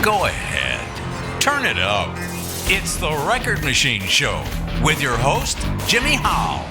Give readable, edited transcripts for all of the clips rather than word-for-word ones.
Go ahead. Turn it up. It's the Record Machine Show with your host, Jimmy Howe.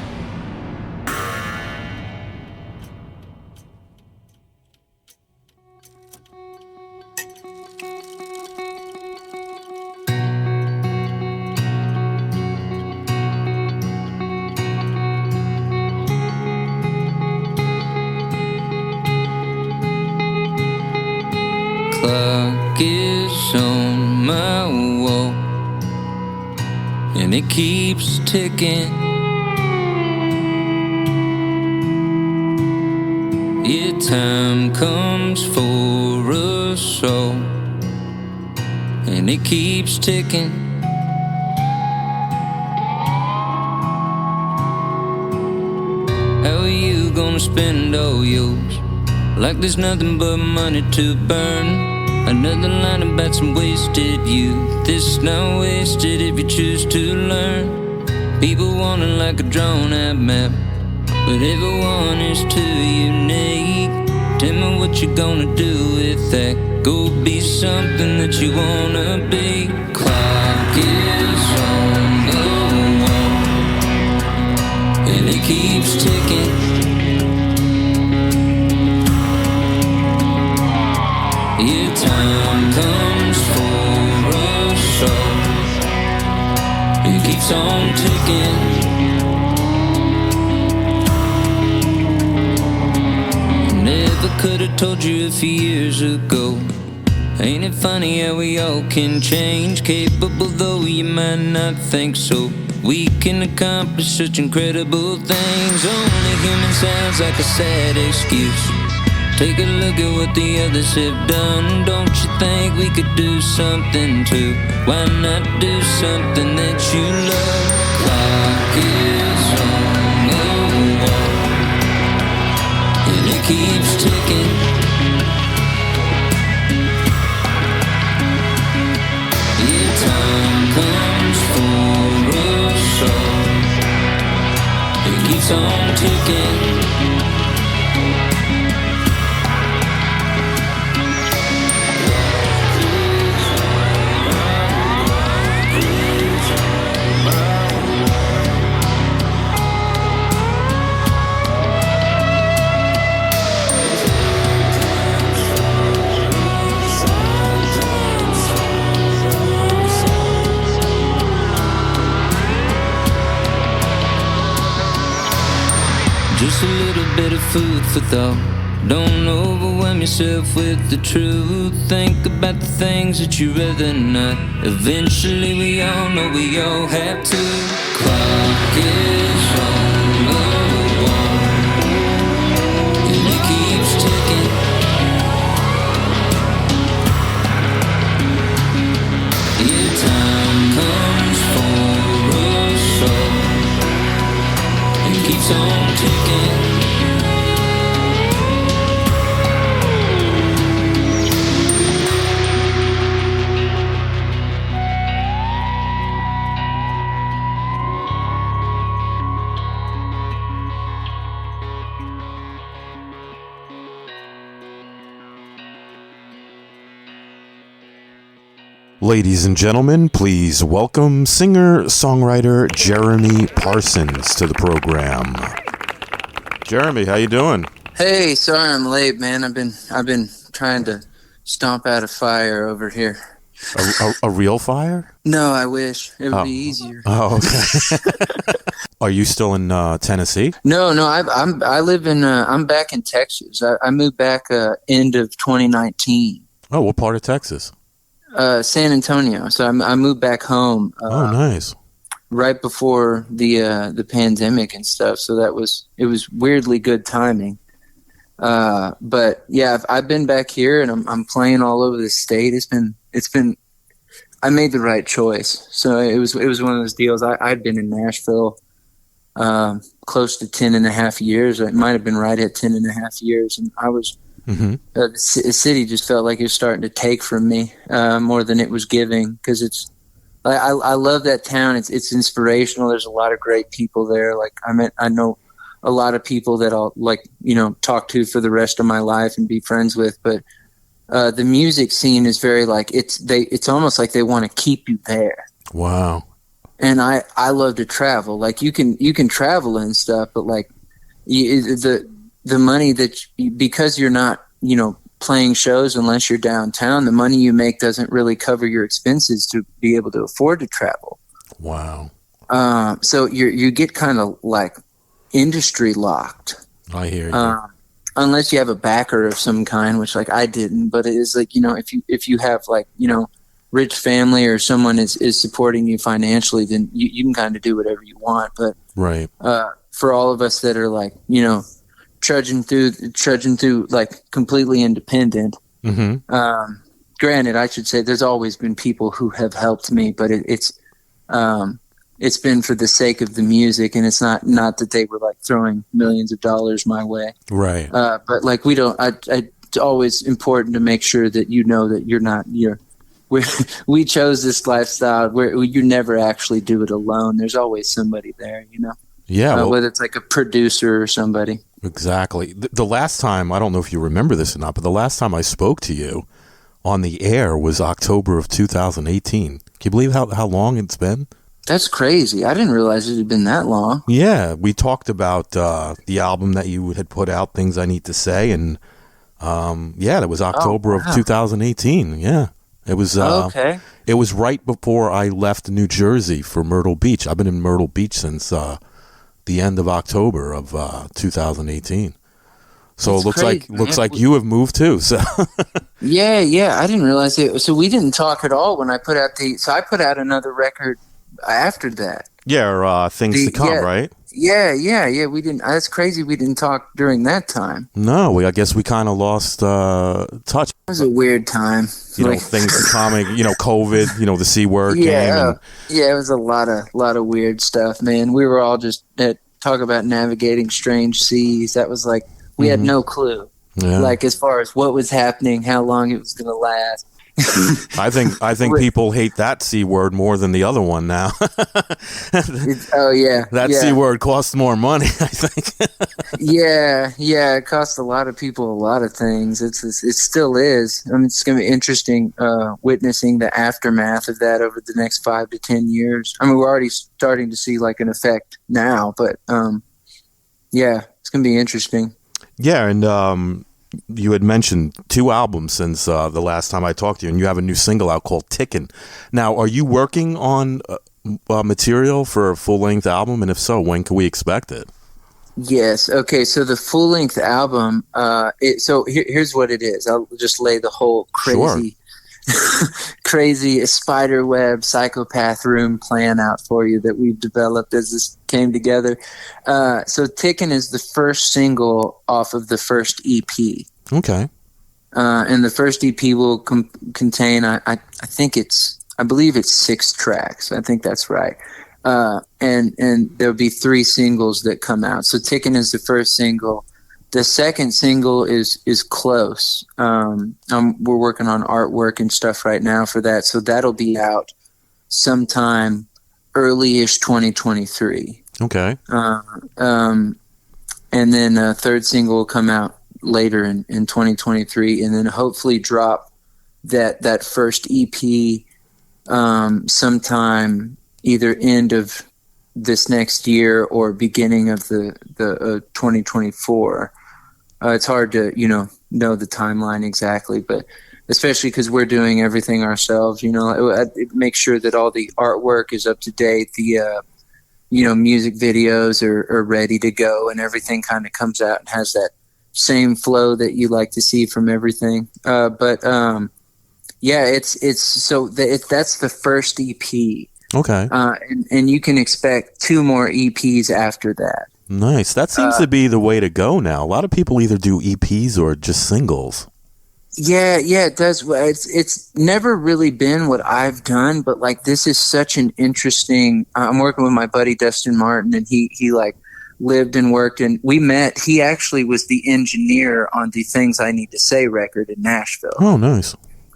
Clock is on my wall, and it keeps ticking. Yeah, time comes for us all, and it keeps ticking. How are you gonna spend all yours? Like there's nothing but money to burn. Another line about some wasted youth. This is not wasted if you choose to learn. People want it like a drawn-out map, but everyone is too unique. Tell me what you're gonna do with that. Go be something that you wanna be. Clock is on the wall, and it keeps ticking. Yeah, time comes for us all. It keeps on ticking. Never could have told you a few years ago. Ain't it funny how we all can change? Capable though you might not think so. We can accomplish such incredible things. Only human sounds like a sad excuse. Take a look at what the others have done. Don't you think we could do something too? Why not do something that you love? Clock is on the wall, and it keeps ticking. Yeah, time comes for us all. It keeps on ticking. Just a little bit of food for thought. Don't overwhelm yourself with the truth. Think about the things that you'd rather not. Eventually we all know we all have to. Clock is on the wall, and it keeps ticking. Yeah, time comes for us all. It keeps on ticking. Ladies and gentlemen, please welcome singer-songwriter Jeremy Parsons to the program. Jeremy, how you doing? Hey, sorry I'm late, man. I've been trying to stomp out a fire over here. A real fire? No, I wish it would be easier. Oh, okay. Are you still in Tennessee? No. I live in. I'm back in Texas. I moved back end of 2019. Oh, what part of Texas? San Antonio. So I moved back home. Oh, nice. Right before the pandemic and stuff. So it was weirdly good timing. But yeah, I've been back here and I'm playing all over the state. It's been. I made the right choice. So it was one of those deals. I'd been in Nashville close to 10 and a half years. It might have been right at 10 and a half years, and I was. Mm-hmm. The city just felt like it was starting to take from me more than it was giving, because it's I love that town. It's inspirational. There's a lot of great people there. Like I know a lot of people that I'll talk to for the rest of my life and be friends with. But the music scene is very like it's almost like they want to keep you there. Wow. And I love to travel. Like you can travel and stuff, but like the money because you're not, playing shows unless you're downtown, the money you make doesn't really cover your expenses to be able to afford to travel. Wow. So you get kind of like industry locked. I hear you. Unless you have a backer of some kind, which like I didn't, but it is like, if you have like, rich family or someone is supporting you financially, then you can kind of do whatever you want. But right. For all of us that are like, trudging through like completely independent. Mm-hmm. Granted, I should say there's always been people who have helped me, but it's been for the sake of the music, and it's not that they were like throwing millions of dollars my way. Right. But like it's always important to make sure that that we chose this lifestyle where you never actually do it alone. There's always somebody there, Yeah. Whether it's like a producer or somebody. Exactly. The last time, I don't know if you remember this or not, but the last time I spoke to you on the air was October of 2018. Can you believe how long it's been? That's crazy. I didn't realize it had been that long. Yeah, we talked about the album that you had put out, Things I Need to Say, and that was October of 2018. Yeah, it was. Okay. It was right before I left New Jersey for Myrtle Beach. I've been in Myrtle Beach since the end of October of 2018. So That's it looks crazy, looks like you have moved too. So yeah, I didn't realize it. So we didn't talk at all when I put out I put out another record after that. Yeah, Things to Come, right? Yeah. We didn't. That's crazy. We didn't talk during that time. No, I guess we kind of lost touch. It was a weird time. Things to come. COVID. The C word came. And it was a lot of weird stuff, man. We were all just talk about navigating strange seas. That was like we had no clue. Yeah. Like as far as what was happening, how long it was going to last. I think people hate that C word more than the other one now. That C word costs more money, I think. yeah, it costs a lot of people a lot of things. It still is. I mean, it's going to be interesting witnessing the aftermath of that over the next 5 to 10 years. I mean, we're already starting to see like an effect now, but it's going to be interesting. Yeah, and you had mentioned 2 albums since the last time I talked to you, and you have a new single out called Tickin. Now, are you working on material for a full-length album? And if so, when can we expect it? Yes. Okay, so the full-length album, here's what it is. I'll just lay the whole crazy spiderweb psychopath room plan out for you that we've developed as this came together. So Tickin is the first single off of the first EP. Okay. And the first EP will contain, I believe it's 6 tracks. I think that's right. And there'll be 3 singles that come out. So Tickin is the first single. The second single is Close. We're working on artwork and stuff right now for that. So that'll be out sometime early-ish 2023. Okay. And then a third single will come out later in 2023, and then hopefully drop that first EP sometime either end of this next year or beginning of the 2024. It's hard to know the timeline exactly, but especially because we're doing everything ourselves, it makes sure that all the artwork is up to date, the music videos are ready to go, and everything kind of comes out and has that same flow that you like to see from everything. That's the first EP. Okay. And you can expect 2 more EPs after that. Nice. That seems to be the way to go now. A lot of people either do EPs or just singles. Yeah, it does. It's never really been what I've done, but like this is such an interesting. I'm working with my buddy Dustin Martin, and he like lived and worked, and we met. He actually was the engineer on the Things I Need to Say record in Nashville. Oh, nice.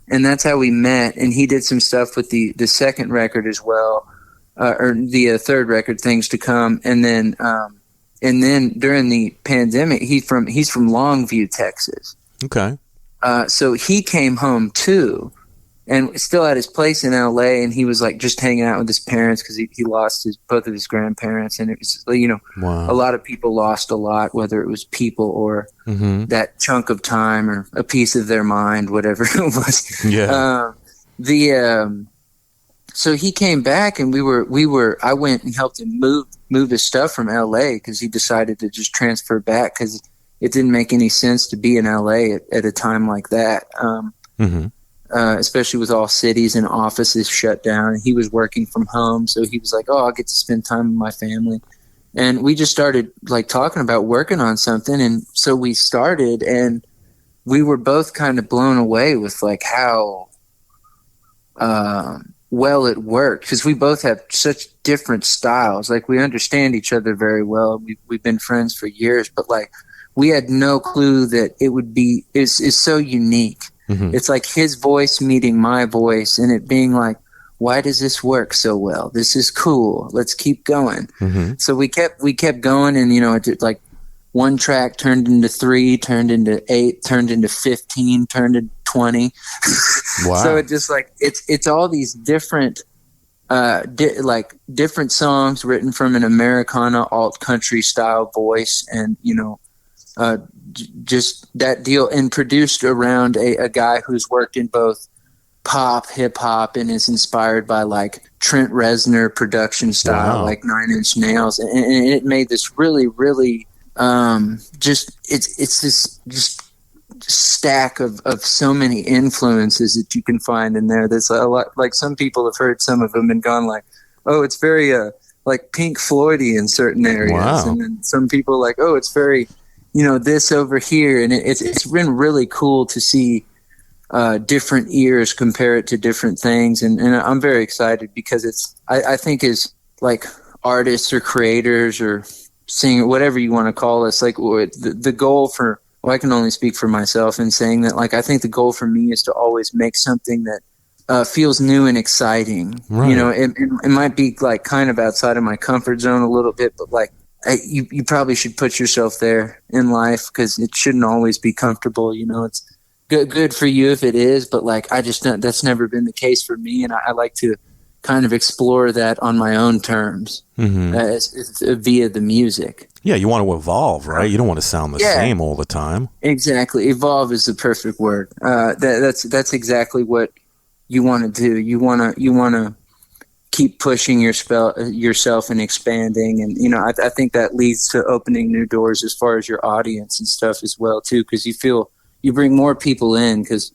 And that's how we met. And he did some stuff with the second record as well, or the third record, Things to Come, and then during the pandemic, he's from Longview, Texas. Okay. So he came home too, and still at his place in LA, and he was like just hanging out with his parents because he lost both of his grandparents, and it was, Wow. a lot of people lost a lot, whether it was people or that chunk of time or a piece of their mind, whatever it was. Yeah. So he came back, and I went and helped him move his stuff from LA because he decided to just transfer back because it didn't make any sense to be in LA at a time like that. Especially with all cities and offices shut down. He was working from home, so he was like, "Oh, I'll get to spend time with my family." And we just started like talking about working on something, and so we started, and we were both kind of blown away with like how well it worked, because we both have such different styles. Like, we understand each other very well. We've been friends for years, but like we had no clue that it would be is so unique. It's like his voice meeting my voice, and it being like, why does this work so well? This is cool. Let's keep going. So we kept going, and it like one track turned into 3, turned into 8, turned into 15, turned into 20. Wow. So it just like it's all these different different songs written from an Americana alt country style voice, and just that deal, and produced around a guy who's worked in both pop, hip hop, and is inspired by like Trent Reznor production style, like 9 Inch Nails, and it made this really, really it's this just stack of so many influences that you can find in there. That's a lot. Like, some people have heard some of them and gone like, oh, it's very like Pink Floydy in certain areas. Wow. And then some people like, oh, it's very this over here. And it's been really cool to see different ears compare it to different things, and I'm very excited because I think as like artists or creators or singer, whatever you want to call us, like the goal for, well, I can only speak for myself in saying that, like, I think the goal for me is to always make something that feels new and exciting. Right. It might be like kind of outside of my comfort zone a little bit, but like you probably should put yourself there in life, because it shouldn't always be comfortable. It's good for you if it is, but like that's never been the case for me, and I like to kind of explore that on my own terms via the music. Yeah, you want to evolve, right? You don't want to sound the same all the time. Exactly. Evolve is the perfect word. That's exactly what you want to do. You want to keep pushing yourself and expanding, and I think that leads to opening new doors as far as your audience and stuff as well too, because you bring more people in, because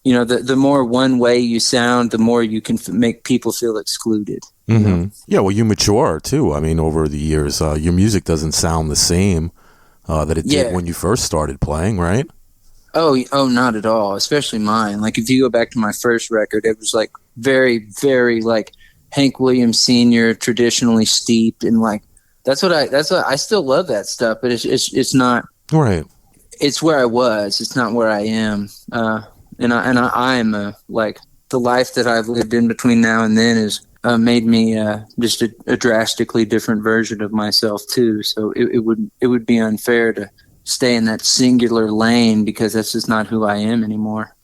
the more one way you sound, the more you can make people feel excluded. Yeah, well, you mature too. I mean, over the years, your music doesn't sound the same that it did when you first started playing, right? Oh, not at all. Especially mine. Like, if you go back to my first record, it was like very, very like Hank Williams Sr., traditionally steeped, and like that's what I still love that stuff, but it's not right. It's where I was. It's not where I am. And I am like, the life that I've lived in between now and then has made me just a drastically different version of myself too. So it would be unfair to stay in that singular lane, because that's just not who I am anymore.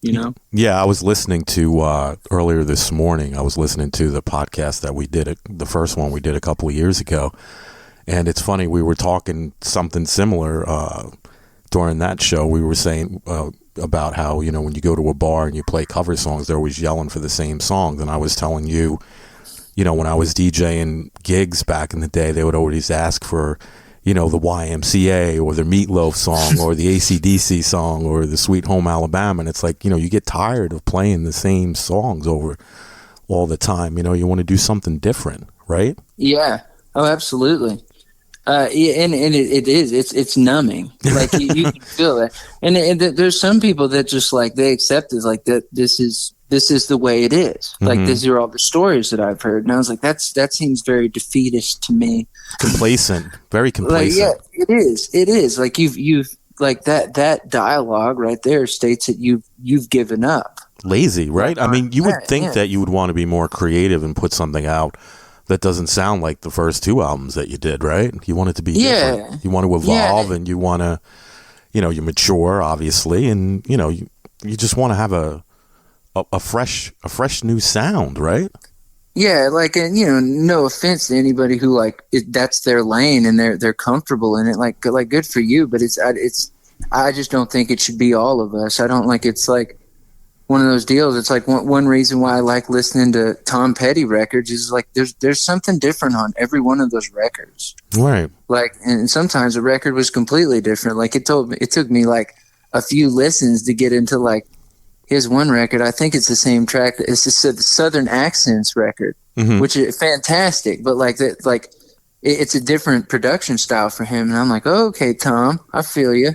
Yeah, I was listening to earlier this morning. I was listening to the podcast that we did, the first one we did a couple of years ago, and it's funny, we were talking something similar during that show. We were saying about how, when you go to a bar and you play cover songs, they're always yelling for the same songs. And I was telling you, when I was DJing gigs back in the day, they would always ask for, the YMCA or the Meatloaf song or the AC/DC song or the Sweet Home Alabama. And it's like, you get tired of playing the same songs over all the time. You want to do something different, right? Yeah. Oh, absolutely. And it is. It's numbing. Like, you can feel that. And there's some people that just like, they accept it like that. This is the way it is. Like, these are all the stories that I've heard. And I was like, that seems very defeatist to me. Complacent, very complacent. Like, yeah, it is. It is. Like, you've like that dialogue right there states that you've given up. Lazy, right? I mean, you would think that you would want to be more creative and put something out that doesn't sound like the first 2 albums that you did, right? You want it to be different. You want to evolve, and you want to, you mature, obviously, and you just want to have a fresh new sound, right? Yeah, like, and no offense to anybody who that's their lane and they're comfortable in it. Like good for you, but I just don't think it should be all of us. I don't like it's like one of those deals. It's like one reason why I like listening to Tom Petty records is like there's something different on every one of those records. Right. Like, and sometimes the record was completely different. Like it took me like a few listens to get into like his one record. I think it's the same track. It's the Southern Accents record, which is fantastic. But like that, like it's a different production style for him. And I'm like, oh, okay, Tom, I feel you.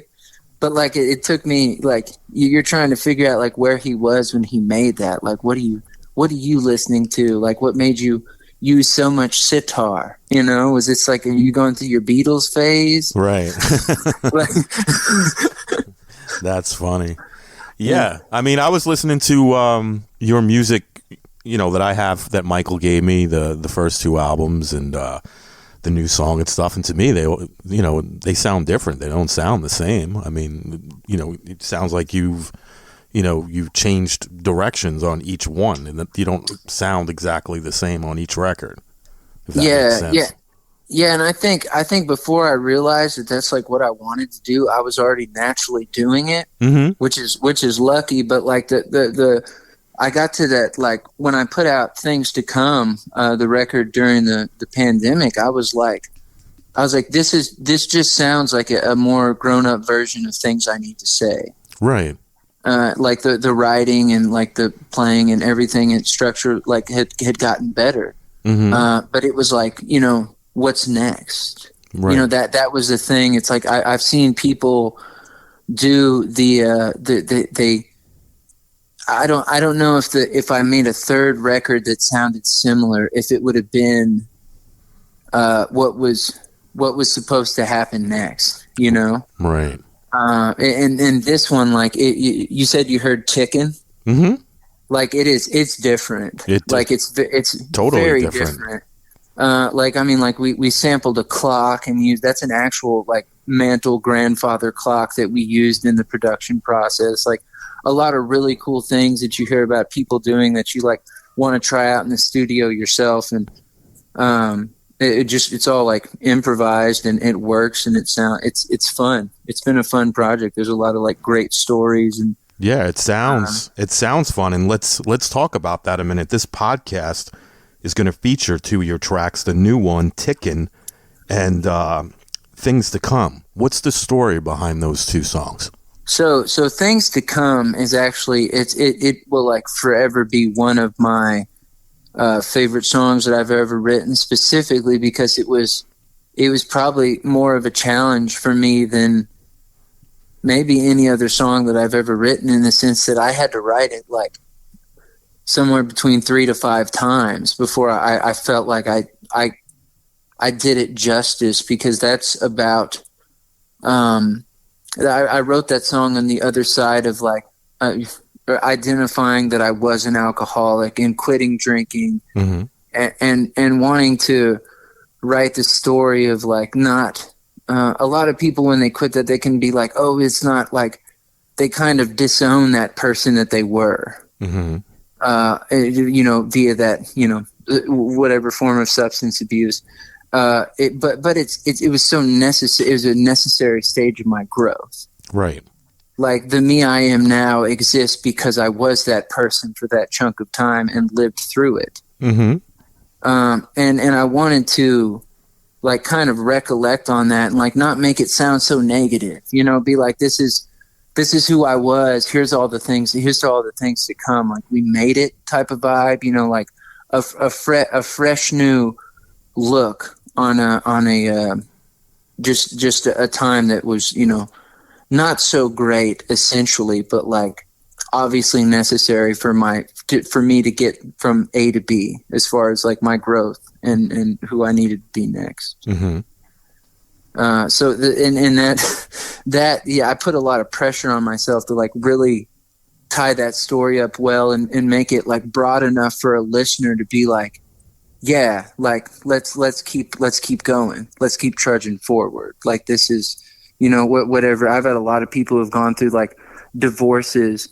But like it took me like you're trying to figure out like where he was when he made that. Like what are you listening to? Like what made you use so much sitar? Was this like are you going through your Beatles phase? Right. That's funny. Yeah. I mean, I was listening to your music, that I have that Michael gave me, the first two albums and the new song and stuff. And to me, they sound different. They don't sound the same. I mean, it sounds like you've changed directions on each one and that you don't sound exactly the same on each record. If that makes sense. Yeah, and I think before I realized that that's like what I wanted to do, I was already naturally doing it, which is lucky. But like the I got to that like when I put out Things to Come, the record during the pandemic, I was like this just sounds like a more grown up version of Things I Need to Say. Right. Like the writing and like the playing and everything and structure like had gotten better. But it was like what's next? Right. That was the thing. It's like I've seen people do I don't know if I made a third record that sounded similar, if it would have been what was supposed to happen next, Right. And this one, like you said, you heard Tickin. Like it's different. It's totally very different. Like I mean, like we sampled a clock and used that's an actual like mantle grandfather clock that we used in the production process. Like a lot of really cool things that you hear about people doing that you like want to try out in the studio yourself, and it's all like improvised and it works and it's fun. It's been a fun project. There's a lot of like great stories and yeah, it sounds fun, and let's talk about that a minute. This podcast is going to feature two of your tracks, the new one, Tickin, and Things to Come. What's the story behind those two songs? So Things to Come is actually it will like forever be one of my favorite songs that I've ever written, specifically because it was probably more of a challenge for me than maybe any other song that I've ever written, in the sense that I had to write it like somewhere between 3 to 5 times before I felt like I did it justice, because that's about I wrote that song on the other side of like identifying that I was an alcoholic and quitting drinking, and wanting to write the story of like not a lot of people when they quit that they can be like, oh, it's not like they kind of disown that person that they were, via that, whatever form of substance abuse. But it was so necessary. It was a necessary stage of my growth. Right. Like the me I am now exists because I was that person for that chunk of time and lived through it. And I wanted to like kind of recollect on that and like not make it sound so negative, be like, this is who I was. Here's all the things to come. Like we made it type of vibe, like a fresh new look on a just a time that was, not so great essentially, but like obviously necessary for me to get from A to B as far as like my growth and who I needed to be next. So I put a lot of pressure on myself to like really tie that story up well and make it like broad enough for a listener to be like, yeah, like let's keep going. Let's keep trudging forward. Like this is, whatever. I've had a lot of people who've gone through like divorces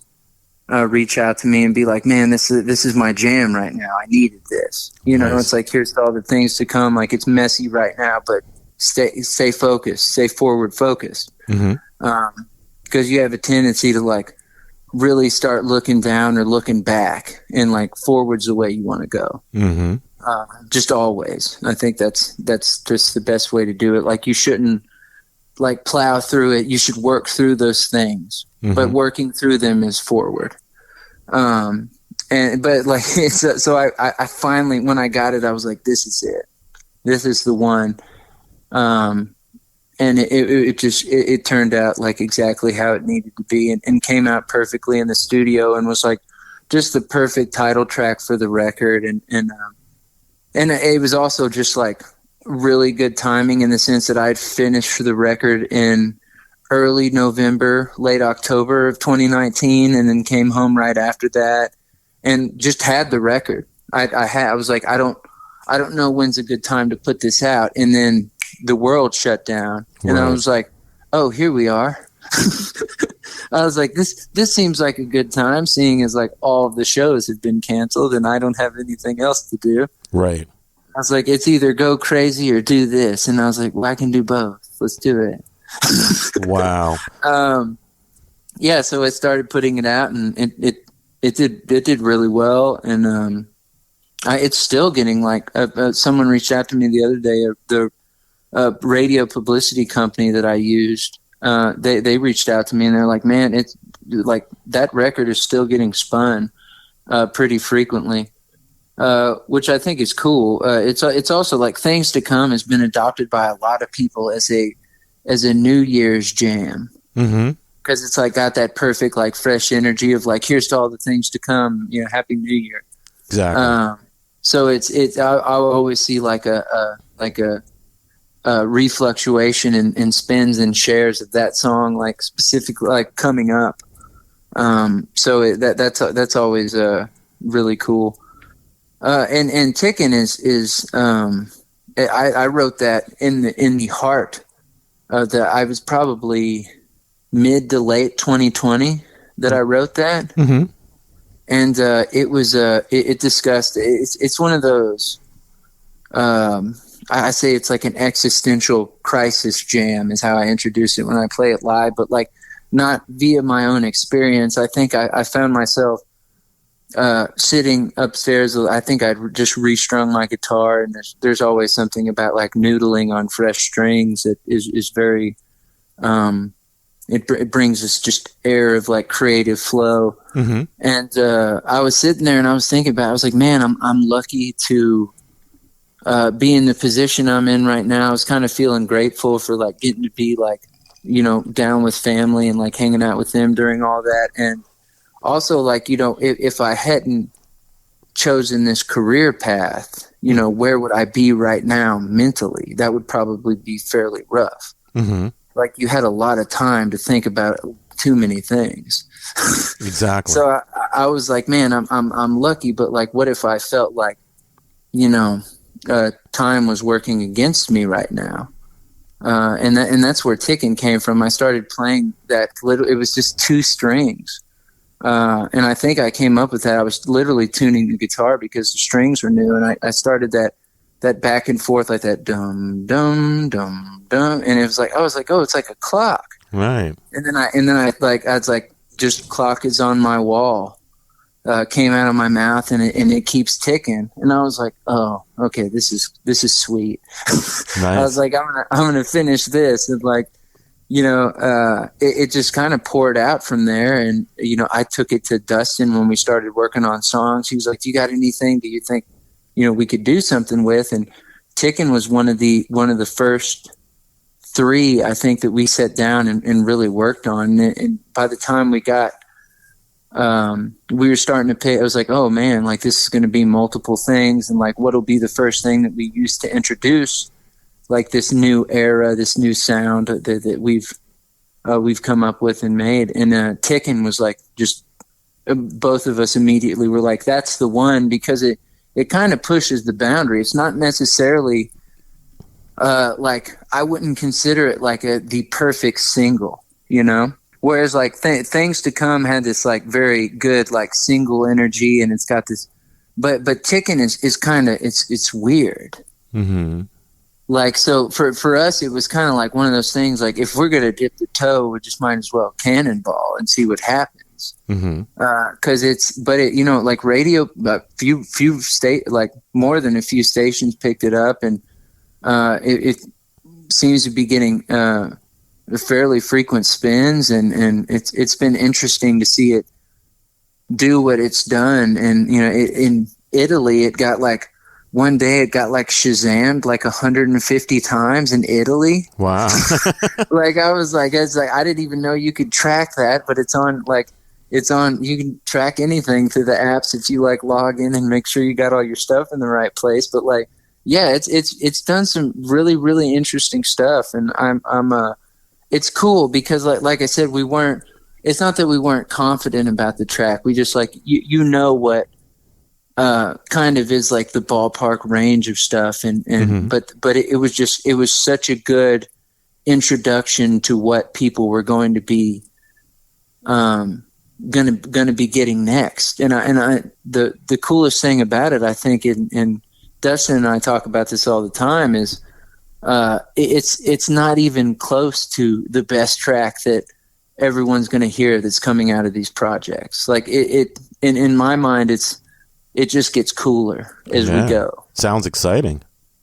reach out to me and be like, man, this is my jam right now. I needed this. Nice. It's like, here's all the things to come. Like, it's messy right now, but stay focused, stay forward focused. Because you have a tendency to like really start looking down or looking back, and like forward's the way you want to go. Just always. I think that's just the best way to do it. Like, you shouldn't like plow through it. You should work through those things, but working through them is forward. But like, so I finally, when I got it, I was like, this is it. This is the one. And it turned out like exactly how it needed to be, and came out perfectly in the studio, and was like just the perfect title track for the record. And it was also just like really good timing in the sense that I'd finished the record in early November, late October of 2019, and then came home right after that and just had the record. I was like, I don't know when's a good time to put this out. And then the world shut down, and I was like, oh, here we are. I was like, this seems like a good time, seeing as like all of the shows have been canceled and I don't have anything else to do. Right. I was like, it's either go crazy or do this. And I was like, well, I can do both. Let's do it. Wow. Yeah. So I started putting it out, and it did really well. And, it's still getting like, someone reached out to me the other day, the radio publicity company that I used. They reached out to me, and they're like, man, it's like that record is still getting spun, pretty frequently. Which I think is cool. It's also like Things to Come has been adopted by a lot of people as a New Year's jam. Because it's like got that perfect like fresh energy of like, here's to all the things to come. Happy New Year. Exactly. So I'll always see like a refluctuation in spins and shares of that song, like specifically like coming up. So that's always really cool. And Tickin is I wrote that in the heart of I was probably mid to late 2020 that I wrote that. And it was it discussed, it's one of those, I say it's like an existential crisis jam is how I introduce it when I play it live, but like not via my own experience. I think I found myself sitting upstairs. I think I'd just restrung my guitar, and there's always something about like noodling on fresh strings that is very it brings us just air of like creative flow. And I was sitting there and I was thinking about it. I was like, man, I'm lucky to be in the position I'm in right now. I was kind of feeling grateful for like getting to be like, down with family and like hanging out with them during all that. And also like, if I hadn't chosen this career path, where would I be right now mentally? That would probably be fairly rough. Like you had a lot of time to think about too many things. Exactly. So I was like, man, I'm lucky, but like, what if I felt like, time was working against me right now? And that's where Tickin came from. I started playing that it was just two strings. And I think I came up with that. I was literally tuning the guitar because the strings were new, and I started that back and forth, like that dum dum dum dum, and I was like, oh, it's like a clock, right? And then I was like, just clock is on my wall, came out of my mouth, and it keeps ticking, and I was like, oh, okay, this is sweet. Nice. I was like, I'm gonna finish this, and like, it just kind of poured out from there, and I took it to Dustin when we started working on songs. He was like, do you got anything? Do you think we could do something with? And Tickin was one of the first three, I think, that we sat down and really worked on. And by the time we got, we were starting to pay, I was like, oh man, like this is going to be multiple things. And like, what'll be the first thing that we use to introduce like this new era, this new sound that we've come up with and made. And Tickin was like, just both of us immediately were like, that's the one, because it kind of pushes the boundary. It's not necessarily like, I wouldn't consider it like the perfect single, Whereas like Things to Come had this like very good like single energy, and it's got this, but Tickin is kind of it's weird. Mm-hmm. Like, so for us, it was kind of like one of those things. Like, if we're gonna dip the toe, we just might as well cannonball and see what happens. Mm-hmm. Because you know, like radio, few state, like more than a few stations picked it up, and it seems to be getting fairly frequent spins, and it's been interesting to see it do what it's done. And you know, in Italy, it got like one day it got like Shazammed like 150 times in Italy. Wow. Like it's like I didn't even know you could track that, but it's on. You can track anything through the apps if you like log in and make sure you got all your stuff in the right place. But like, yeah, it's done some really, really interesting stuff, and it's cool because like I said, it's not that we weren't confident about the track. We just like, you know what kind of is like the ballpark range of stuff, and Mm-hmm. but it was such a good introduction to what people were going to be gonna be getting next. And the coolest thing about it, I think, and Dustin and I talk about this all the time, is it's not even close to the best track that everyone's going to hear that's coming out of these projects. Like in my mind, it just gets cooler as we go. Sounds exciting.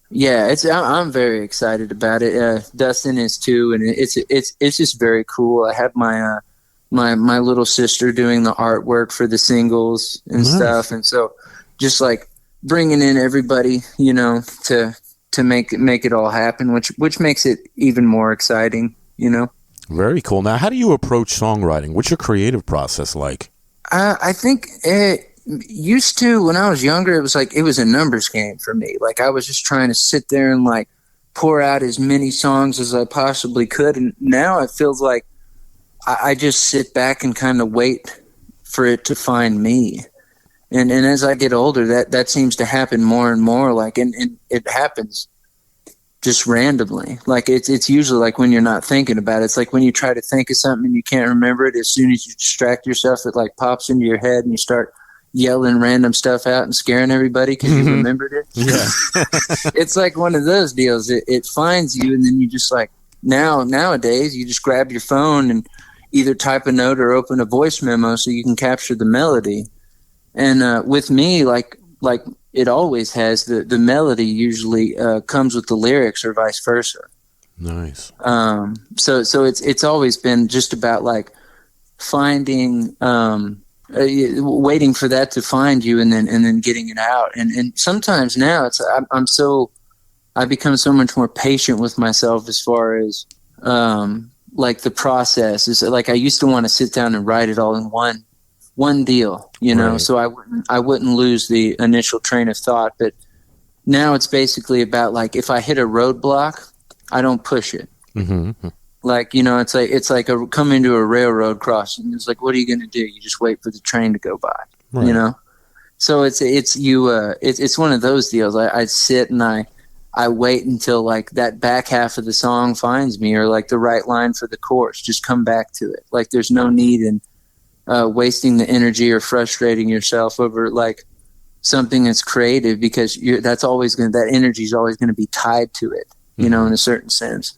Yeah, I'm very excited about it. Dustin is too, and it's just very cool. I have my my little sister doing the artwork for the singles and stuff, and so just like bringing in everybody, you know, to make it all happen, which makes it even more exciting, you know. Very cool. Now, how do you approach songwriting? What's your creative process like? I think it used to, when I was younger, it was a numbers game for me. Like, I was just trying to sit there and like pour out as many songs as I possibly could, and now it feels like I just sit back and kind of wait for it to find me. And as I get older, that seems to happen more and more. Like, and it happens just randomly. Like, it's usually like when you're not thinking about it. It's like when you try to think of something and you can't remember it. As soon as you distract yourself, it like pops into your head and you start yelling random stuff out and scaring everybody because you remembered it. Yeah. It's like one of those deals. It finds you, and then you just like, nowadays you just grab your phone and either type a note or open a voice memo so you can capture the melody. And with me, like it always has, the melody usually comes with the lyrics or vice versa. Nice. So it's always been just about like finding, waiting for that to find you, and then getting it out. And sometimes now I become so much more patient with myself as far as like the process is. Like, I used to want to sit down and write it all in one deal, you know, right. So I wouldn't lose the initial train of thought. But now it's basically about like, if I hit a roadblock, I don't push it. Mm-hmm. Like, you know, it's like coming to a railroad crossing. It's like, what are you going to do? You just wait for the train to go by, right. You know? So it's one of those deals. I sit and I wait until like that back half of the song finds me, or like the right line for the chorus. Just come back to it. Like, there's no need in wasting the energy or frustrating yourself over like something that's creative, because that energy is always going to be tied to it, you know, in a certain sense.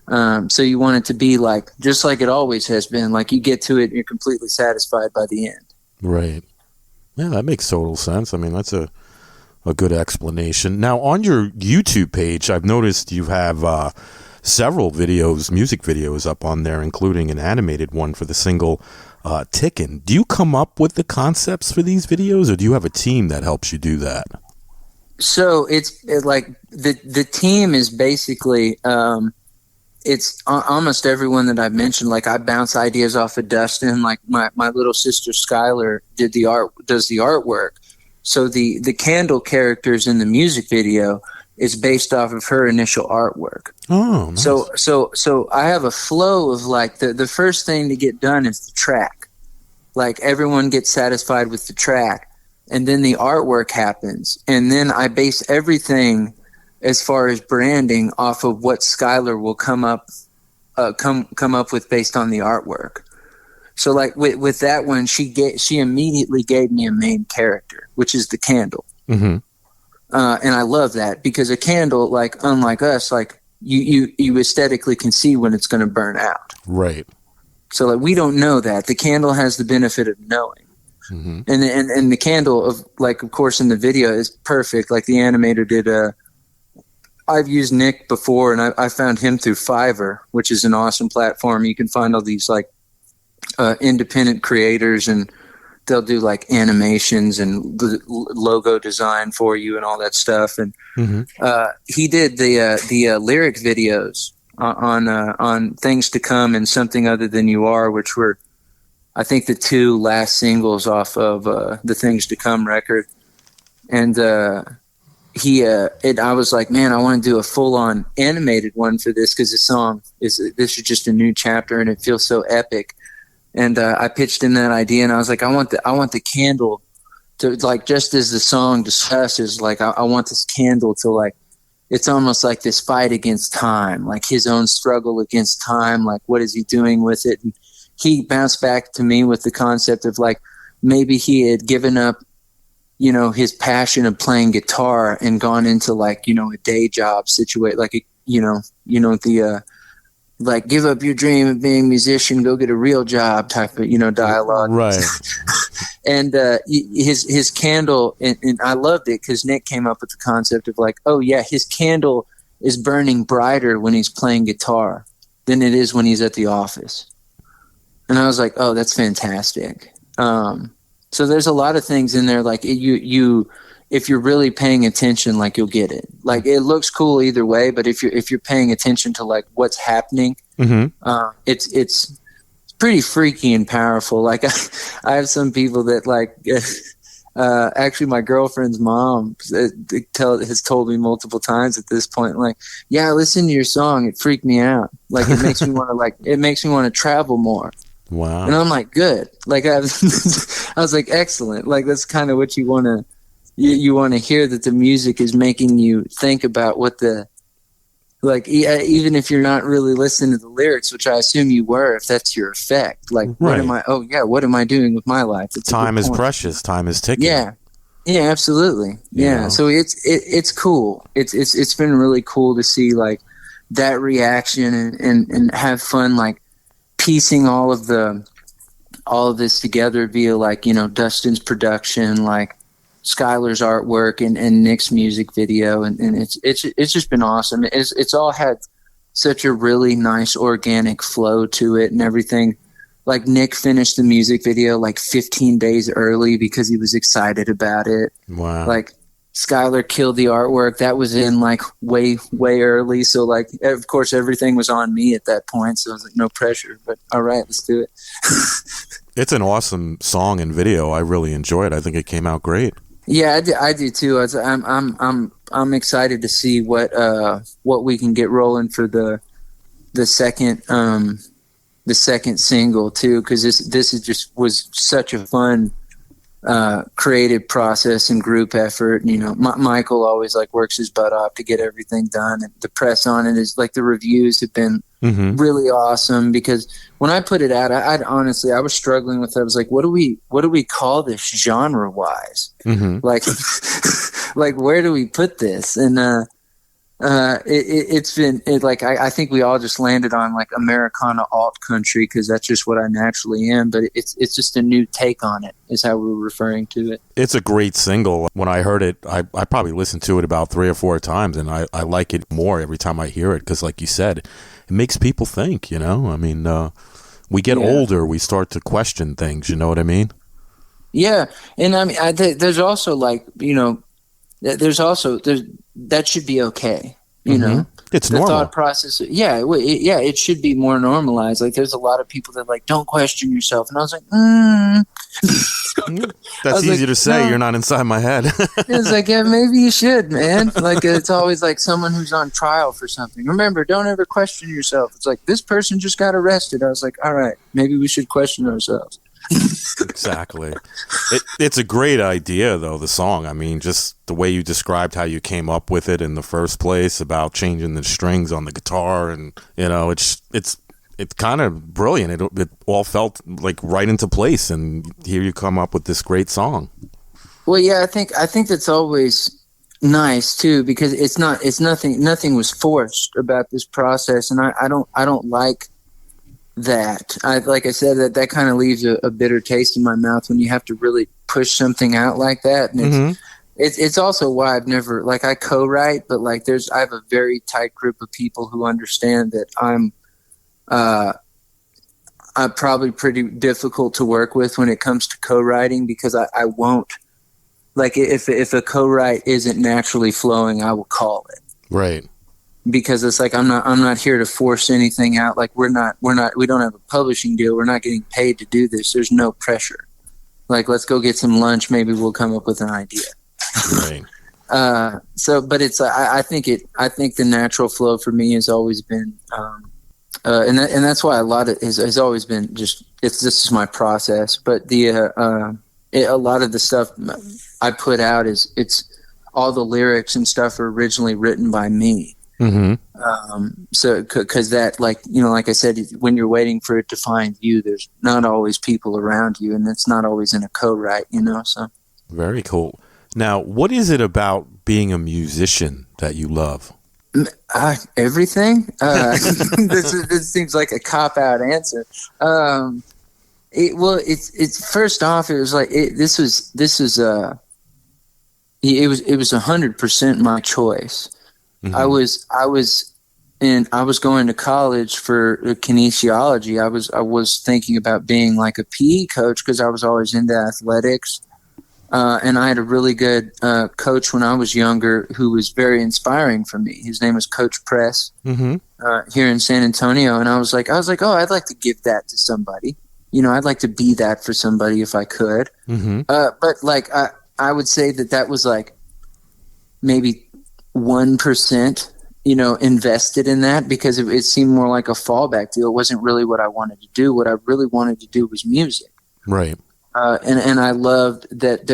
So you want it to be like, just like it always has been, like you get to it and you're completely satisfied by the end. Right. Yeah, that makes total sense. I mean, that's a good explanation. Now, on your YouTube page, I've noticed you have several music videos up on there, including an animated one for the single Tickin. Do you come up with the concepts for these videos, or do you have a team that helps you do that? So it's like the team is basically it's almost everyone that I've mentioned. Like, I bounce ideas off of Dustin. Like my little sister Skylar does the artwork. So the candle characters in the music video is based off of her initial artwork. Oh, nice. So I have a flow of like the first thing to get done is the track. Like, everyone gets satisfied with the track, and then the artwork happens, and then I base everything as far as branding off of what Skylar will come up with based on the artwork. So like with that one, she immediately gave me a main character, which is the candle. Mm-hmm. And I love that because a candle, like unlike us, like you aesthetically can see when it's going to burn out. Right. So like we don't know that. The candle has the benefit of knowing. Mm-hmm. And the candle of course in the video is perfect. Like the animator did I've used Nick before, and I found him through Fiverr, which is an awesome platform. You can find all these like independent creators, and they'll do like animations and logo design for you and all that stuff. And he did the lyric videos on Things to Come and Something Other Than You Are, which were, I think, the two last singles off of the Things to Come record. And I was like, man, I want to do a full-on animated one for this because this is just a new chapter and it feels so epic. And I pitched him that idea, and I was like, I want the candle to, like, just as the song discusses, like I want this candle to, like, it's almost like this fight against time, like his own struggle against time, like what is he doing with it? And he bounced back to me with the concept of like maybe he had given up, you know, his passion of playing guitar and gone into like, you know, a day job situation, like like give up your dream of being a musician, go get a real job type of, you know, dialogue. Right. And his candle, and I loved it because Nick came up with the concept of like, oh yeah, his candle is burning brighter when he's playing guitar than it is when he's at the office. And I was like, oh, that's fantastic. So there's a lot of things in there, like you if you're really paying attention, like you'll get it. Like it looks cool either way, but if you're paying attention to like what's happening, it's pretty freaky and powerful. Like I have some people that like actually my girlfriend's mom has told me multiple times at this point, like, yeah, listen to your song, it freaked me out. Like it makes me want to travel more. Wow. And I'm like, good. Like I was like, excellent. Like that's kind of what you want to hear, that the music is making you think about what the, like, even if you're not really listening to the lyrics, which I assume you were, if that's your effect, like, right. What am I doing with my life? Time is precious. Time is ticking. Yeah. Yeah, absolutely. Yeah. Yeah. So it's cool. It's been really cool to see like that reaction and have fun, like piecing all of this together via like, you know, Dustin's production, like Skylar's artwork and Nick's music video, and it's just been awesome. It's all had such a really nice organic flow to it and everything. Like Nick finished the music video like 15 days early because he was excited about it. Wow. Like Skylar killed the artwork. That was in like way early. So like, of course, everything was on me at that point. So I was like, no pressure, but all right, let's do it. It's an awesome song and video. I really enjoy it. I think it came out great. Yeah, I do too. I'm excited to see what we can get rolling for the second single too, because this was such a fun creative process and group effort. You know, Michael always like works his butt off to get everything done, and the press on it is like, the reviews have been really awesome, because when I put it out, I honestly was struggling with it. I was like, what do we call this genre wise? Like like where do we put this? And it's been like I think we all just landed on like Americana alt country, because that's just what I naturally am, but it's just a new take on it is how we were referring to it. It's a great single. When I heard it, I probably listened to it about 3 or 4 times, and I like it more every time I hear it, because like you said, it makes people think, you know. I mean, we get older, we start to question things, you know what I mean? Yeah. And I mean, there's also like, you know, that should be okay, you know. It's the normal. Thought process. It should be more normalized. Like there's a lot of people that like, don't question yourself, and I was like, That's easy to say. No. You're not inside my head. It's like, yeah, maybe you should, man. Like it's always like someone who's on trial for something. Remember, don't ever question yourself. It's like, this person just got arrested. I was like, all right, maybe we should question ourselves. Exactly. It's a great idea, though, the song. I mean, just the way you described how you came up with it in the first place, about changing the strings on the guitar, and you know, it's it's kind of brilliant. It all felt like right into place, and here you come up with this great song. Well, yeah, I think that's always nice too, because it's nothing was forced about this process, and I don't like that. Like I said, that kind of leaves a bitter taste in my mouth when you have to really push something out like that. And it's also why I've never, like, I co-write, but like I have a very tight group of people who understand that I'm probably pretty difficult to work with when it comes to co-writing, because I won't, like, if a co-write isn't naturally flowing, I will call it. Right. Because it's like, I'm not here to force anything out. Like, we don't have a publishing deal. We're not getting paid to do this. There's no pressure. Like, let's go get some lunch. Maybe we'll come up with an idea. Right. But it's, I think the natural flow for me has always been, and that's why a lot of it has always been this is my process. But a lot of the stuff I put out it's all the lyrics and stuff are originally written by me. So because that, like, you know, like I said, when you're waiting for it to find you, there's not always people around you, and it's not always in a co-write, you know. So very cool. Now, what is it about being a musician that you love? Everything. This seems like a cop-out answer. It's first off, it was like it was 100% my choice. I was going to college for kinesiology. I was thinking about being like a PE coach because I was always into athletics. And I had a really good coach when I was younger who was very inspiring for me. His name was Coach Press here in San Antonio. And I was like, oh, I'd like to give that to somebody. You know, I'd like to be that for somebody if I could. But like, I would say that was like maybe 1%, you know, invested in that, because it seemed more like a fallback deal. It wasn't really what I wanted to do. What I really wanted to do was music. Right. And I loved that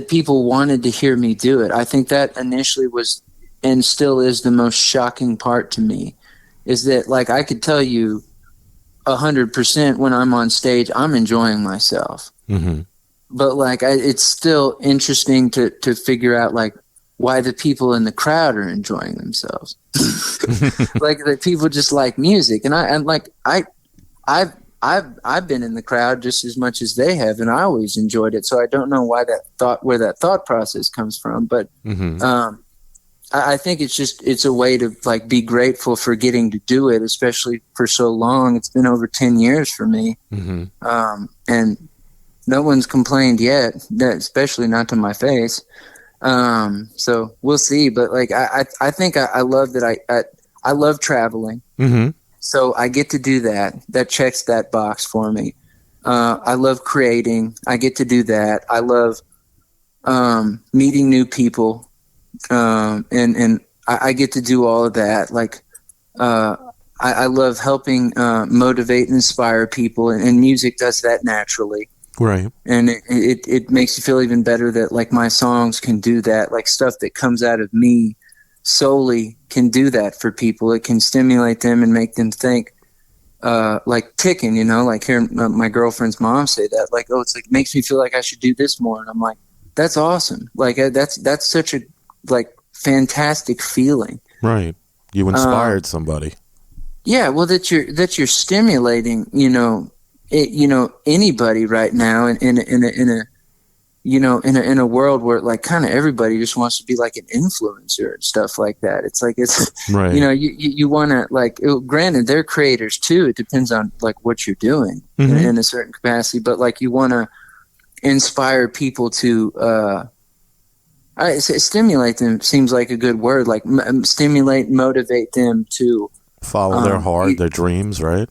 people wanted to hear me do it. I think that initially was, and still is, the most shocking part to me, is that, like, I could tell you 100% when I'm on stage, I'm enjoying myself. But like, it's still interesting to figure out, like, why the people in the crowd are enjoying themselves. Like, the people just like music, and I've been in the crowd just as much as they have, and I always enjoyed it. So I don't know where that thought process comes from, but I think it's a way to, like, be grateful for getting to do it, especially for so long. It's been over 10 years for me, and no one's complained yet, especially not to my face. So we'll see. But like, I think I love that I love traveling. So I get to do that. That checks that box for me. I love creating. I get to do that. I love meeting new people. And I get to do all of that. Like, I love helping motivate and inspire people, and music does that naturally. Right. And it makes you feel even better that, like, my songs can do that. Like, stuff that comes out of me solely can do that for people. It can stimulate them and make them think, like Tickin, you know, like hearing my girlfriend's mom say that, like, oh, it's like, makes me feel like I should do this more. And I'm like, that's awesome. Like, that's such a, like, fantastic feeling. Right. You inspired somebody. Yeah. Well, that you're stimulating, anybody right now in a world where, like, kind of everybody just wants to be like an influencer and stuff like that. It's like, it's right. You want to, like, granted, they're creators too. It depends on, like, what you're doing in a certain capacity, but, like, you want to inspire people to stimulate them. Seems like a good word. Like, stimulate, motivate them to follow their heart, their dreams, right?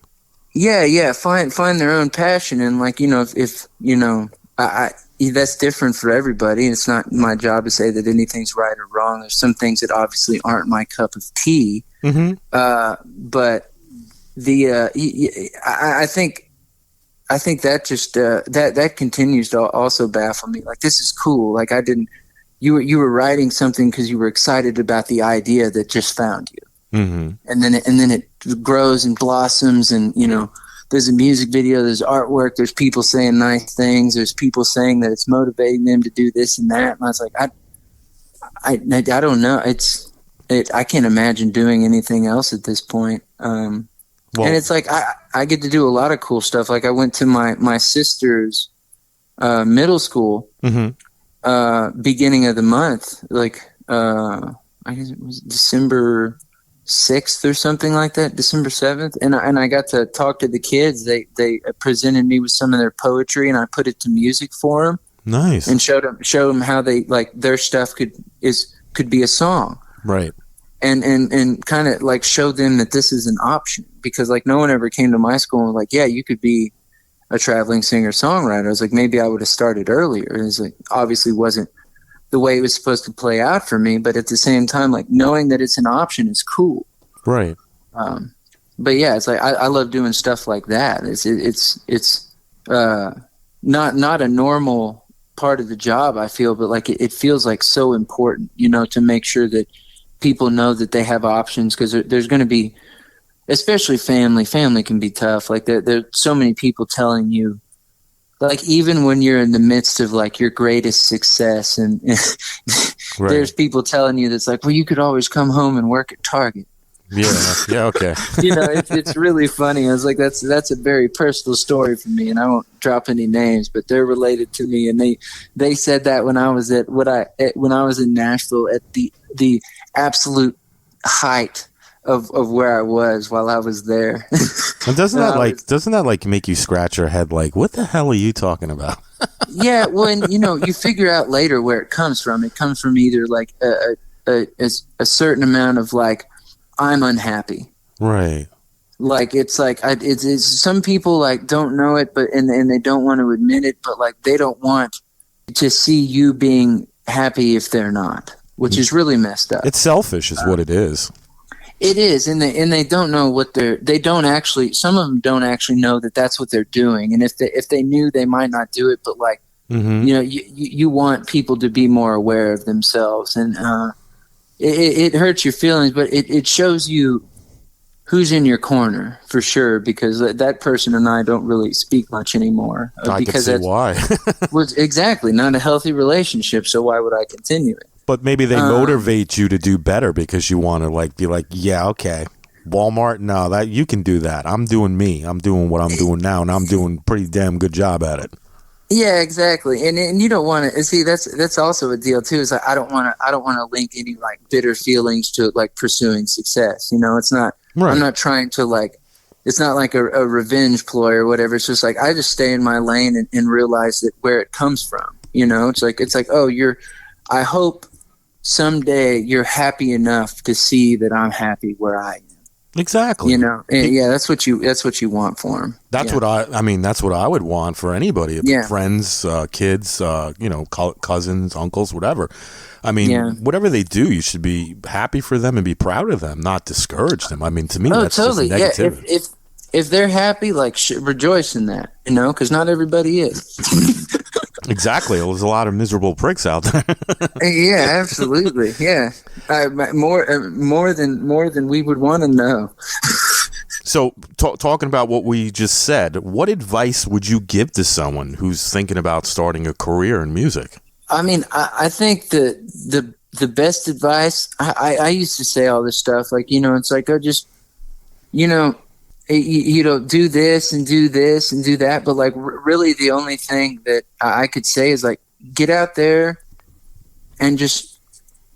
Yeah. Find their own passion, and, like, if that's different for everybody. It's not my job to say that anything's right or wrong. There's some things that obviously aren't my cup of tea. But I think that just that continues to also baffle me. Like, this is cool. Like, you were writing something because you were excited about the idea that just found you. and then it grows and blossoms, and there's a music video, there's artwork, there's people saying nice things, there's people saying that it's motivating them to do this and that, and I was like, I don't know, I can't imagine doing anything else at this point. And it's like I get to do a lot of cool stuff. Like I went to my sister's middle school beginning of the month, like I guess it was December 6th or something like that, December 7th, and I got to talk to the kids. They presented me with some of their poetry, and I put it to music for them. Nice. And showed them how they like their stuff could be a song. Right. And kind of like showed them that this is an option, because like no one ever came to my school and was like, yeah, you could be a traveling singer-songwriter. I was like, maybe I would have started earlier. It was like, obviously wasn't the way it was supposed to play out for me, but at the same time, like knowing that it's an option is cool. Right. But yeah, it's like, I love doing stuff like that. It's not a normal part of the job, I feel, but like it feels like so important, to make sure that people know that they have options, because there's going to be, especially family can be tough. Like there's so many people telling you, like even when you're in the midst of like your greatest success, and right. There's people telling you that's like, well, you could always come home and work at Target. Yeah, okay. It's really funny. I was like, that's a very personal story for me, and I won't drop any names, but they're related to me, and they said that when I was in Nashville at the absolute height of where I was while I was there. And doesn't that make you scratch your head like, what the hell are you talking about? Yeah, well, and you figure out later where it comes from. It comes from either like a certain amount of like, I'm unhappy. Right. Like it's like it's some people like don't know it, but and they don't want to admit it, but like they don't want to see you being happy if they're not, which is really messed up. It's selfish, is what it is. It is, and they don't know what some of them don't actually know that that's what they're doing, and if they knew, they might not do it. But like, you want people to be more aware of themselves, and it hurts your feelings, but it shows you who's in your corner for sure, because that person and I don't really speak much anymore. I can see why. Was exactly not a healthy relationship, so why would I continue it? But maybe they motivate you to do better, because you want to like be like, yeah, okay, Walmart, no, that you can do that. I'm doing me. I'm doing what I'm doing now, and I'm doing a pretty damn good job at it. Yeah, exactly. And you don't want to see that's also a deal too. Is like I don't want to link any like bitter feelings to like pursuing success. It's not. Right. I'm not trying to like. It's not like a revenge ploy or whatever. It's just like I just stay in my lane and realize that where it comes from. It's like oh, I hope someday you're happy enough to see that I'm happy where I am. Exactly. Yeah, that's what you want for them. That's what that's what I would want for anybody. Yeah. Friends, kids, cousins, uncles, whatever. I mean, whatever they do, you should be happy for them and be proud of them, not discourage them. I mean, to me, that's totally just negativity. Yeah, if they're happy, like rejoice in that, because not everybody is. Exactly. There's a lot of miserable pricks out there. Yeah, absolutely. Yeah, more than we would want to know. So, talking about what we just said, what advice would you give to someone who's thinking about starting a career in music? I mean, I think the best advice. I used to say all this stuff like it's like just do this and do this and do that, but like really the only thing that I could say is like get out there and just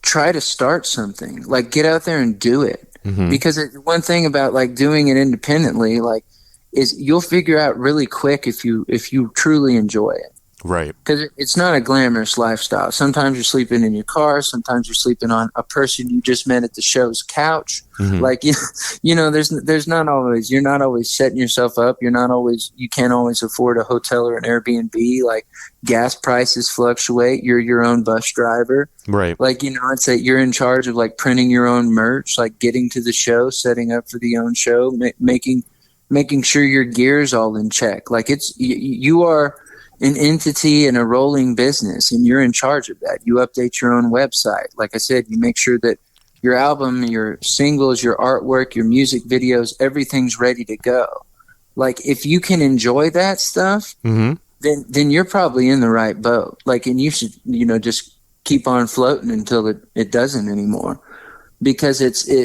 try to start something. Like get out there and do it. Mm-hmm. Because one thing about like doing it independently, like, is you'll figure out really quick if you truly enjoy it. Right. Because it's not a glamorous lifestyle. Sometimes you're sleeping in your car. Sometimes you're sleeping on a person you just met at the show's couch. Mm-hmm. Like, there's not always, you're not always setting yourself up. You can't always afford a hotel or an Airbnb. Like gas prices fluctuate. You're your own bus driver. Right. Like, it's like you're in charge of like printing your own merch, like getting to the show, setting up for the own show, making sure your gear's all in check. Like you are an entity and a rolling business, and you're in charge of that. You update your own website. Like I said, you make sure that your album, your singles, your artwork, your music videos, everything's ready to go. Like, if you can enjoy that stuff, then you're probably in the right boat. Like, and you should, just keep on floating until it doesn't anymore. Because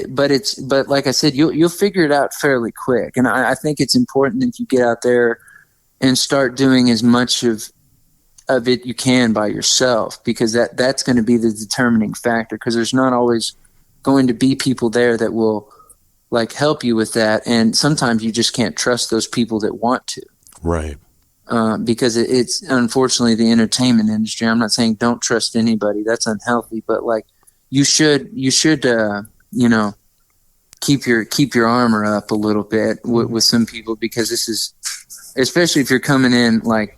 but like I said, you'll figure it out fairly quick. And I think it's important that you get out there and start doing as much of it you can by yourself, because that's going to be the determining factor, because there's not always going to be people there that will like help you with that. And sometimes you just can't trust those people that want to. Right. Because it's unfortunately the entertainment industry. I'm not saying don't trust anybody. That's unhealthy, but like, you should keep your armor up a little bit with some people, because this is, especially if you're coming in, like,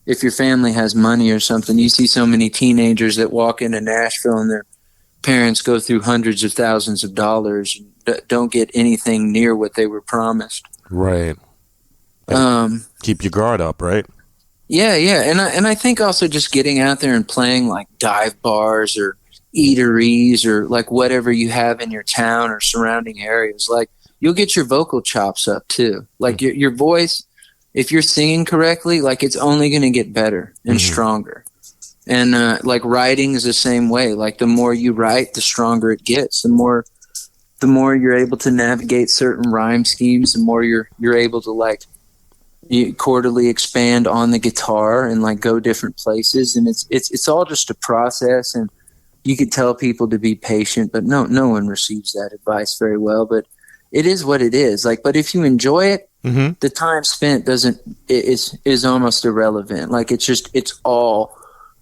if your family has money or something. You see so many teenagers that walk into Nashville and their parents go through hundreds of thousands of dollars and don't get anything near what they were promised. Right. Keep your guard up, right? Yeah, and I think also just getting out there and playing like dive bars or eateries or like whatever you have in your town or surrounding areas, like, you'll get your vocal chops up too. Like your voice, if you're singing correctly, like, it's only going to get better and stronger. And like writing is the same way. Like, the more you write, the stronger it gets. The more you're able to navigate certain rhyme schemes, the more you're able to like chordally expand on the guitar and like go different places. And it's all just a process. And you could tell people to be patient, but no one receives that advice very well. But it is what it is. Like, but if you enjoy it, the time spent is almost irrelevant. Like, it's all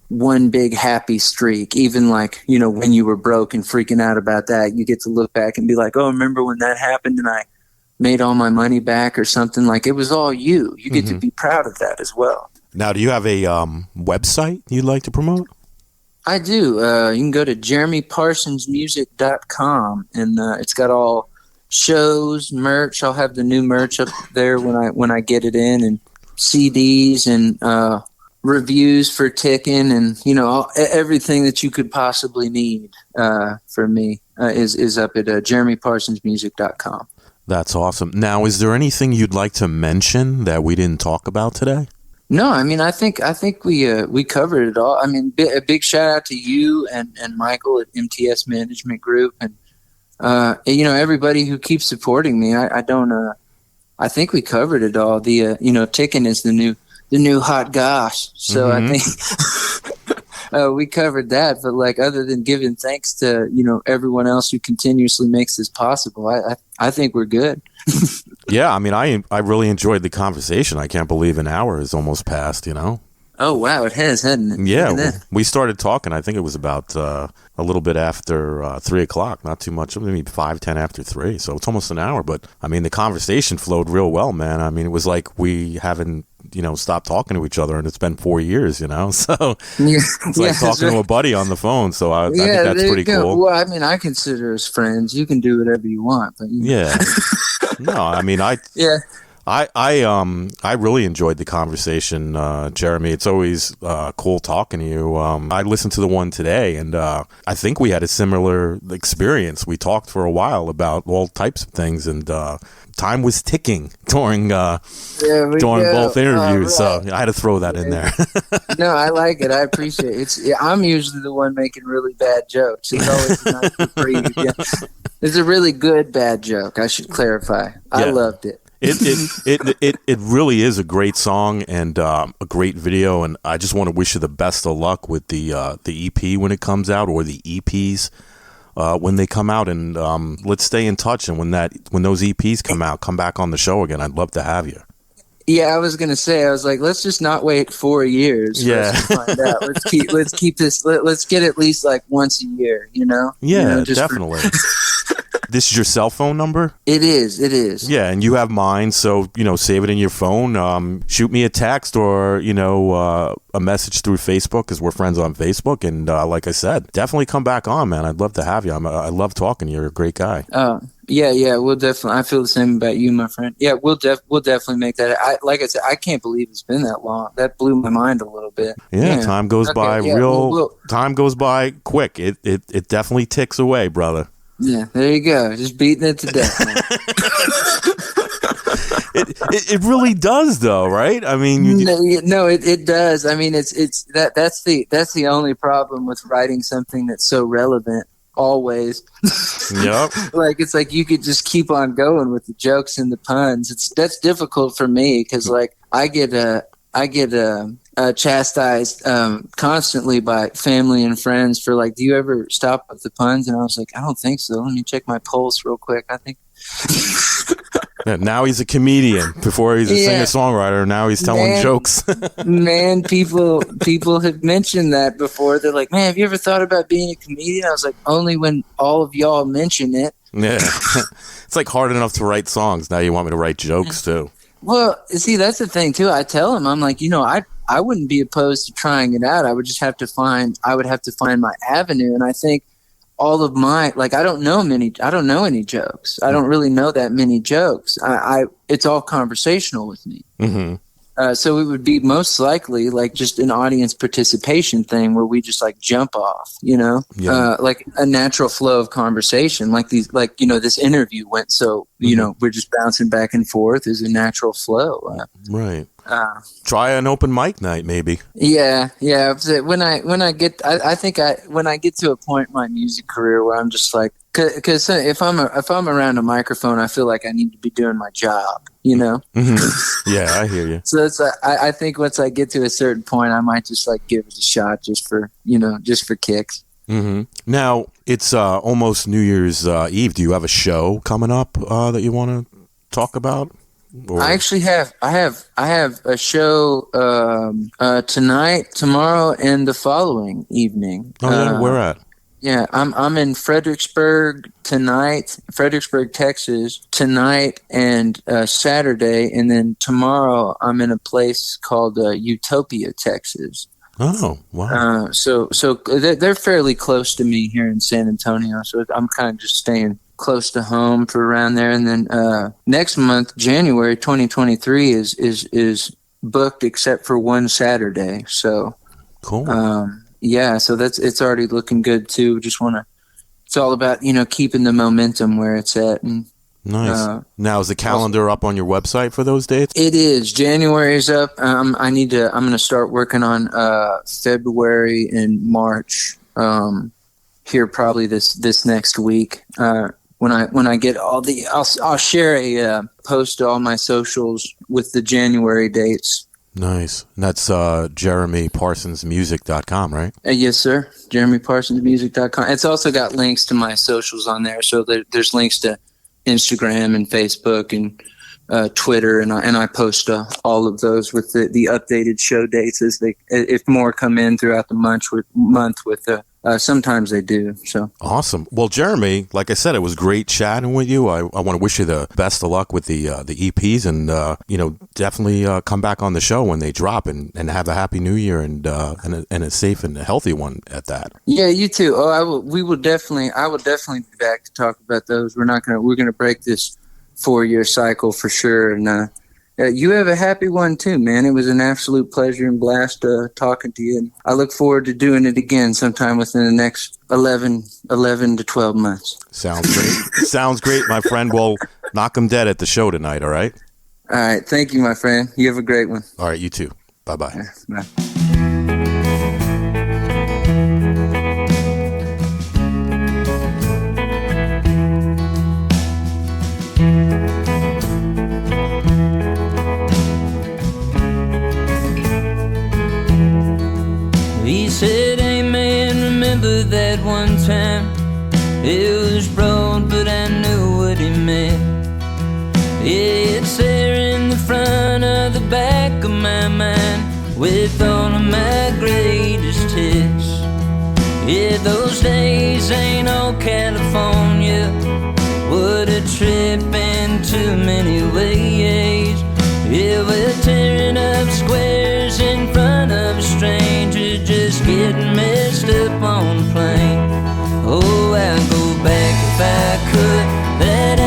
one big happy streak. Even like, when you were broke and freaking out about that, you get to look back and be like, oh, remember when that happened and I made all my money back or something? Like, it was all you. You get to be proud of that as well. Now, do you have a website you'd like to promote? I do. You can go to jeremyparsonsmusic.com, and it's got all shows, merch. I'll have the new merch up there when I get it in, and CDs and reviews for Tickin, and everything that you could possibly need for me is up at jeremyparsonsmusic.com. That's awesome. Now, is there anything you'd like to mention that we didn't talk about today? No, I mean, I think we covered it all. I mean, a big shout out to you and Michael at MTS Management Group, and everybody who keeps supporting me. I I think we covered it all. The Tickin is the new hot gosh. So I think we covered that. But like, other than giving thanks to everyone else who continuously makes this possible, I think we're good. Yeah, I mean, I really enjoyed the conversation. I can't believe an hour has almost passed, Oh, wow, it has, hasn't it? Yeah, we started talking, I think it was about a little bit after 3 o'clock, not too much, maybe 5-10 after 3, so it's almost an hour. But, I mean, the conversation flowed real well, man. I mean, it was like we haven't, stopped talking to each other, and it's been 4 years, so it's like talking to a buddy on the phone, so I think that's pretty cool. Well, I mean, I consider us friends. You can do whatever you want. But Yeah. No, I mean, I really enjoyed the conversation, Jeremy. It's always cool talking to you. I listened to the one today, and I think we had a similar experience. We talked for a while about all types of things, and time was ticking during both interviews. Right. So I had to throw that in there. No, I like it. I appreciate it. I'm usually the one making really bad jokes. It's always a nice reprieve. Yeah. It's a really good bad joke, I should clarify. Yeah. I loved it. It really is a great song and a great video, and I just want to wish you the best of luck with the EP when it comes out, or the EPs when they come out, and let's stay in touch. And when those EPs come out, come back on the show again. I'd love to have you. Yeah, I was gonna say, I was like, let's just not wait 4 years. For us to find out. Let's keep this. Let's get at least like once a year. Yeah, definitely. This is your cell phone number? It is. Yeah, and you have mine, so, save it in your phone. Shoot me a text or, a message through Facebook, because we're friends on Facebook. And like I said, definitely come back on, man. I'd love to have you. I love talking to you. You're a great guy. Yeah, we'll definitely. I feel the same about you, my friend. Yeah, we'll definitely make that. Like I said, I can't believe it's been that long. That blew my mind a little bit. Yeah, time goes by time goes by quick. It definitely ticks away, brother. Yeah, there you go. Just beating it to death. It really does, though, right? I mean, it does. I mean, that's the only problem with writing something that's so relevant always. Yep. Like it's like you could just keep on going with the jokes and the puns. That's difficult for me because like I get chastised constantly by family and friends for like, do you ever stop with the puns? And I was like, I don't think so. Let me check my pulse real quick. I think. Yeah, now he's a comedian. Before he's a singer-songwriter, now he's telling jokes. Man, people have mentioned that before. They're like, man, have you ever thought about being a comedian? I was like, only when all of y'all mention it. Yeah. It's like hard enough to write songs. Now you want me to write jokes too. Well, see, that's the thing too. I tell him, I'm like, I wouldn't be opposed to trying it out. I would have to find my avenue. And I think all of my, like, I don't know any jokes. I don't really know that many jokes. It's all conversational with me. Mm-hmm. So it would be most likely like just an audience participation thing where we just like jump off, like a natural flow of conversation, like this interview went. So, we're just bouncing back and forth as a natural flow. Right. Try an open mic night, maybe. Yeah. When I get to a point in my music career where I'm just like, because if I'm around a microphone, I feel like I need to be doing my job, Mm-hmm. Yeah, I hear you. So it's I think once I get to a certain point, I might just like give it a shot just for kicks. Mm-hmm. Now it's almost New Year's Eve. Do you have a show coming up that you want to talk about? Or? I actually have. I have a show tonight, tomorrow, and the following evening. Oh yeah, where at? Yeah, I'm in Fredericksburg, Texas tonight and Saturday, and then tomorrow I'm in a place called Utopia, Texas. Oh, wow! So they're fairly close to me here in San Antonio, so I'm kind of just staying close to home for around there. And then next month, January 2023, is booked except for one Saturday. So cool. Yeah, so it's already looking good too. It's all about, keeping the momentum where it's at. And nice. Now, is the calendar up on your website for those dates? It is. January's up. I'm going to start working on February and March here probably this next week. When I get I'll share a post to all my socials with the January dates. Nice. And that's JeremyParsonsMusic.com, right? Yes, sir. JeremyParsonsMusic.com. It's also got links to my socials on there. So there's links to Instagram and Facebook and Twitter, and I post all of those with the updated show dates if more come in throughout the month with sometimes they do. So awesome. Well, Jeremy, like I said, it was great chatting with you. I want to wish you the best of luck with the EPs, and definitely come back on the show when they drop, and have a happy New Year and a safe and healthy one at that. Yeah, you too. Oh, I will definitely be back to talk about those. We're gonna break this 4-year cycle for sure, and you have a happy one too, man. It was an absolute pleasure and blast talking to you, and I look forward to doing it again sometime within the next 11 to 12 months. Sounds great. Sounds great, my friend. Well, knock 'em dead at the show tonight, all right? All right. Thank you, my friend. You have a great one. All right, you too. Bye-bye. Yeah, bye. He said, hey man, remember that one time? It was broad, but I knew what he meant. Yeah, it's there in the front of the back of my mind, with all of my greatest hits. Yeah, those days ain't all California. What a trip in too many ways. Yeah, we're tearing up squares in front of a stranger, just getting messed up on a plane. Oh, I'd go back if I could. That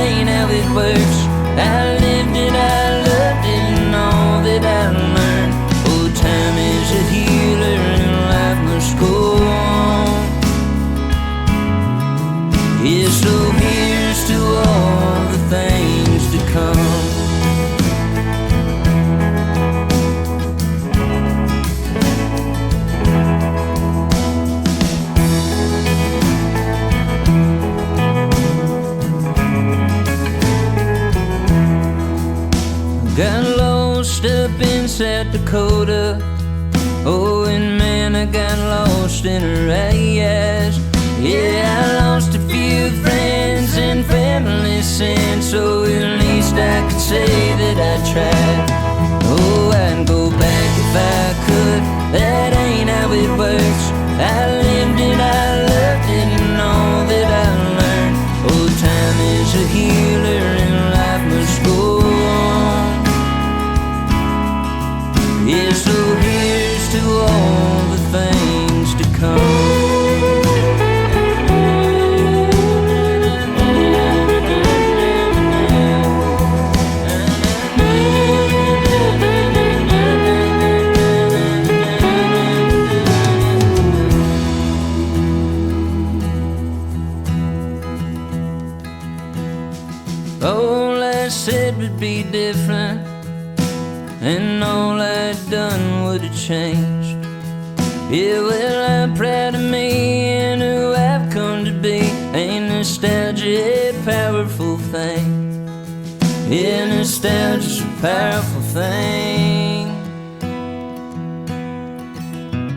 South Dakota. Oh, and man, I got lost in her eyes. Yeah, I lost a few friends and family since, so at least I could say that I tried. Oh, I'd go back if I could, that ain't how it works. I lived it, I loved it, and all that I learned. Oh, time is a healer and life must go on. Yeah, so here's to all the things to come. All I said would be different, and all I'd done would have changed. Yeah, well, I'm proud of me and who I've come to be. Ain't nostalgia a powerful thing? Yeah, nostalgia's a powerful thing.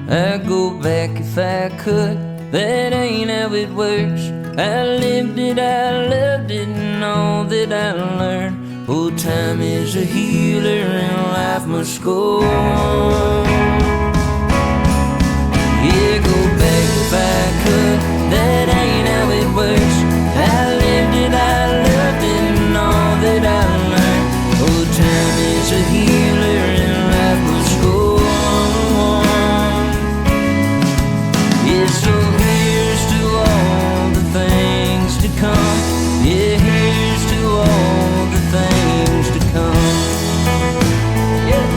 I'd go back if I could, that ain't how it works. I lived it, I loved it, and all that I learned. Oh, time is a healer and life must go on. Yeah, go back if I could, that ain't how it works. I lived it, I loved it, and all that I learned. Oh, time is a healer and life must go on. Yeah, so here's to all the things to come. Yeah, here's to all the things to come. Yeah.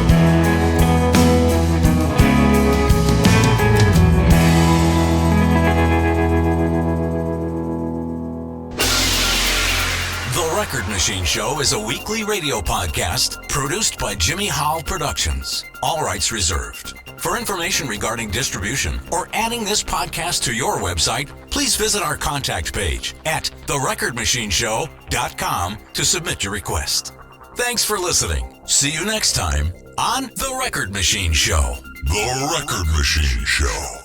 The Record Machine Show is a weekly radio podcast produced by Jimmy Howell Productions. All rights reserved. For information regarding distribution or adding this podcast to your website, please visit our contact page at therecordmachineshow.com to submit your request. Thanks for listening. See you next time on The Record Machine Show. The Record Machine Show.